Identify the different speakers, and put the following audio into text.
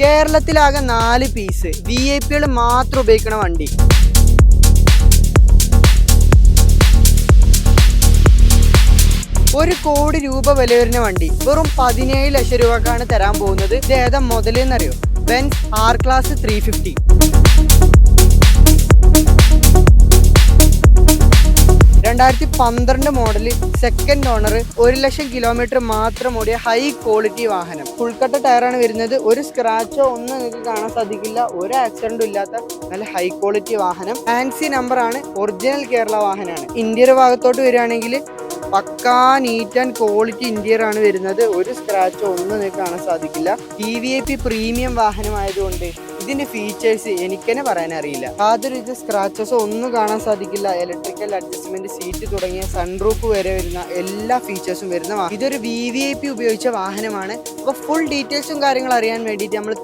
Speaker 1: കേരളത്തിലാകെ 4 piece VIP മാത്രം ഉപയോഗിക്കുന്ന വണ്ടി. ₹1 കോടി വില വരുന്ന വണ്ടി വെറും 17 ലക്ഷം രൂപക്കാണ് തരാൻ പോകുന്നത്. ഇത് ഏതാ മുതൽ എന്നറിയോ? Benz R Class 350. 2012 model, second owner, 1 lakh kilometre മാത്രം ഓടിയ ഹൈ ക്വാളിറ്റി വാഹനം. ഫുൾ കട്ട് ടയറാണ് വരുന്നത്. ഒരു സ്ക്രാച്ചോ ഒന്നും നിങ്ങൾക്ക് കാണാൻ സാധിക്കില്ല. ഒരു ആക്സിഡന്റും ഇല്ലാത്ത നല്ല ഹൈ ക്വാളിറ്റി വാഹനം. ഫാൻസി നമ്പർ ആണ്. ഒറിജിനൽ കേരള വാഹനമാണ്. ഇന്റീരിയർ ഭാഗത്തോട്ട് വരികയാണെങ്കിൽ പക്കാ നീറ്റ് ആൻഡ് ക്വാളിറ്റി ഇന്റീരിയർ ആണ് വരുന്നത്. ഒരു സ്ക്രാച്ചോ ഒന്നും നിങ്ങൾക്ക് കാണാൻ സാധിക്കില്ല. VVIP പ്രീമിയം വാഹനമായതുകൊണ്ട് ഇതിന്റെ ഫീച്ചേഴ്സ് എനിക്ക് തന്നെ പറയാൻ അറിയില്ല. യാതൊരു ഇത് സ്ക്രാച്ചസോ ഒന്നും കാണാൻ സാധിക്കില്ല. ഇലക്ട്രിക്കൽ അഡ്ജസ്റ്റ്മെന്റ് സീറ്റ് തുടങ്ങിയ സൺറൂഫ് വരെ വരുന്ന എല്ലാ ഫീച്ചേഴ്സും വരുന്ന ഇതൊരു VVIP ഉപയോഗിച്ച വാഹനമാണ്. അപ്പോൾ ഫുൾ ഡീറ്റെയിൽസും കാര്യങ്ങളും അറിയാൻ വേണ്ടിയിട്ട് നമ്മൾ